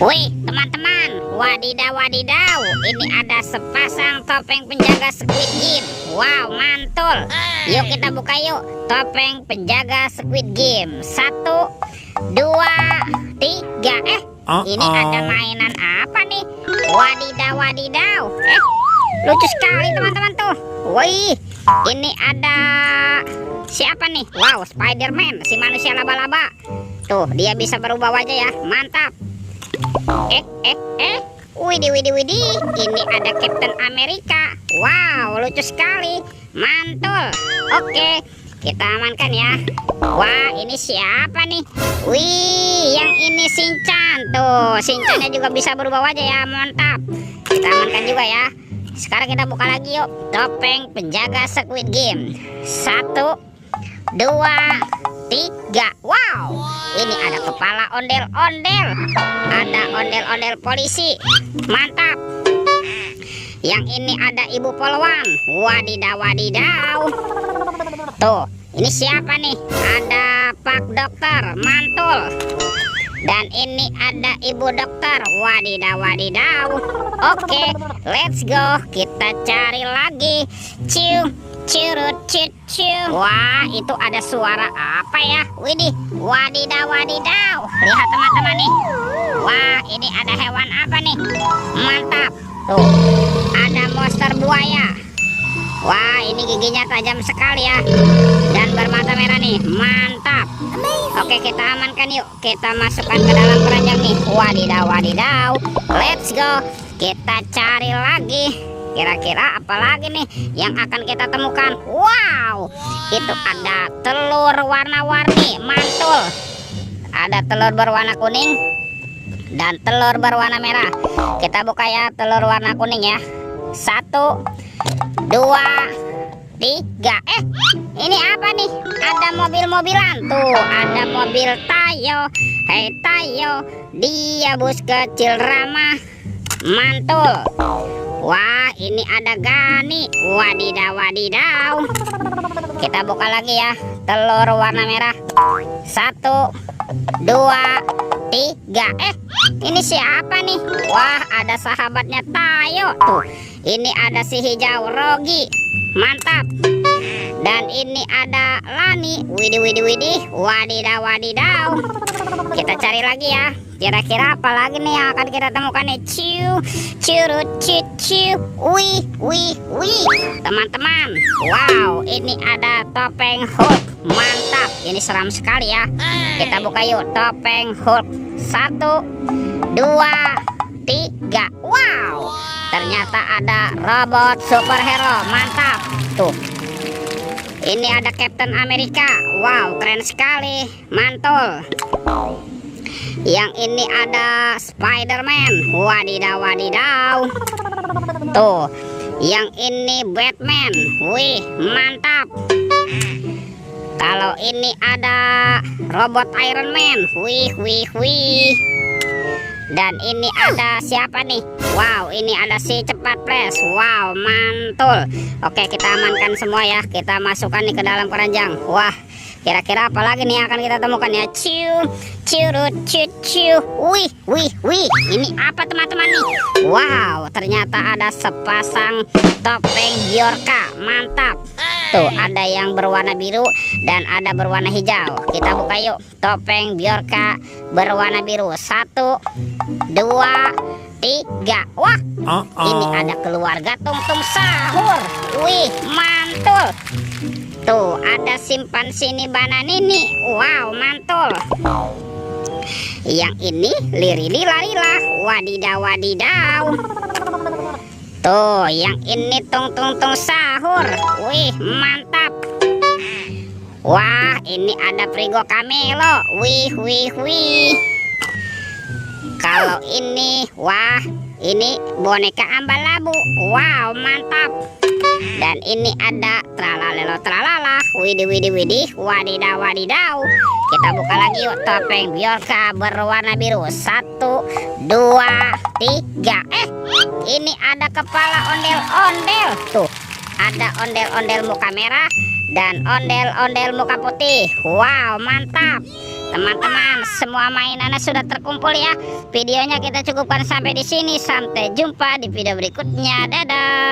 Wih, teman-teman, wadidaw wadidaw, ini ada sepasang topeng penjaga Squid Game. Wow, mantul. Yuk kita buka yuk, topeng penjaga Squid Game. 1, 2, 3. Ini ada mainan apa nih? Wadidaw wadidaw. Lucu sekali teman-teman tuh. Wih, ini ada siapa nih? Wow, Spider-Man, si manusia laba-laba. Tuh, dia bisa berubah wajah ya, mantap. Widih. Ini ada Captain America. Wow, lucu sekali. Mantul. Oke, kita amankan ya. Wah, ini siapa nih? Wih, yang ini Shinchan. Tuh, Shinchannya juga bisa berubah wajah ya. Mantap. Kita amankan juga ya. Sekarang kita buka lagi yuk. Topeng penjaga Squid Game. 1, 2, 3. Wow, ini ada kepala ondel-ondel. Ada ondel-ondel polisi. Mantap. Yang ini ada ibu polwan. Wadidaw wadidaw. Tuh, ini siapa nih? Ada Pak Dokter. Mantul. Dan ini ada ibu dokter. Wadidaw wadidaw. Oke, let's go. Kita cari lagi. Curut. Wah, itu ada suara apa ya? Widih, wadidaw wadidaw. Lihat teman-teman nih. Wah, ini ada hewan apa nih? Mantap. Tuh, ada monster buaya. Wah, ini giginya tajam sekali ya. Dan bermata merah nih. Mantap. Oke, kita amankan yuk. Kita masukkan ke dalam keranjang nih. Wadidaw wadidaw. Let's go. Kita cari lagi. Kira-kira apa lagi nih yang akan kita temukan? Wow, itu ada telur warna-warni. Mantul. Ada telur berwarna kuning dan telur berwarna merah. Kita buka ya telur warna kuning ya. 1, 2, 3. Ini apa nih? Ada mobil-mobilan. Tuh, ada mobil Tayo. Hei Tayo, dia bus kecil ramah. Mantul. Wah, ini ada Gani. Wadidaw wadidaw. Kita buka lagi ya telur warna merah. 1, 2, 3. Ini siapa nih? Wah, ada sahabatnya Tayo. Tuh, ini ada si hijau Rogi. Mantap. Dan ini ada Lani. Widih. Wadidaw wadidaw. Kita cari lagi ya. Kira-kira apa lagi nih yang akan kita temukan nih? Curut. Wih. Teman-teman, wow, ini ada topeng Hulk. Mantap. Ini seram sekali ya. Kita buka yuk topeng Hulk. 1, 2, 3. Wow, ternyata ada robot superhero. Mantap. Tuh, ini ada Captain America. Wow, keren sekali. Mantul. Yang ini ada Spider-Man. Wadidaw wadidaw. Tuh, yang ini Batman. Wih, mantap. Kalau ini ada robot Iron Man. Wih. Dan ini ada siapa nih? Wow, ini ada si cepat pres. Wow, mantul. Oke, kita amankan semua ya. Kita masukkan nih ke dalam keranjang. Wah, kira-kira apa lagi nih yang akan kita temukan ya? Curut. Wih. Ini apa teman-teman nih? Wow, ternyata ada sepasang topeng Bjorka. Mantap. Tuh, ada yang berwarna biru dan ada berwarna hijau. Kita buka yuk topeng Bjorka berwarna biru. 1, 2, 3. Wah, ini ada keluarga Tung Sahur. Wih, mantul. Tuh, ada simpansi Bananini. Wow, mantul. Yang ini Lirili Lalila. Wadidaw wadidaw. Tuh, yang ini Tung Sahur. Wih, mantap. Wah, ini ada Frigo Camelo. Wih. Kalau ini, wah, ini boneka Ambalabu. Wow, mantap. Dan ini ada Tralalelo Tralala. Widih. Wadidaw wadidaw. Kita buka lagi yuk topeng Bjorka berwarna biru. 1, 2, 3. Ini ada kepala ondel-ondel. Tuh, ada ondel-ondel muka merah dan ondel-ondel muka putih. Wow, mantap. teman-teman, semua mainannya sudah terkumpul ya. Videonya kita cukupkan sampai di sini. Sampai jumpa di video berikutnya. Dadah.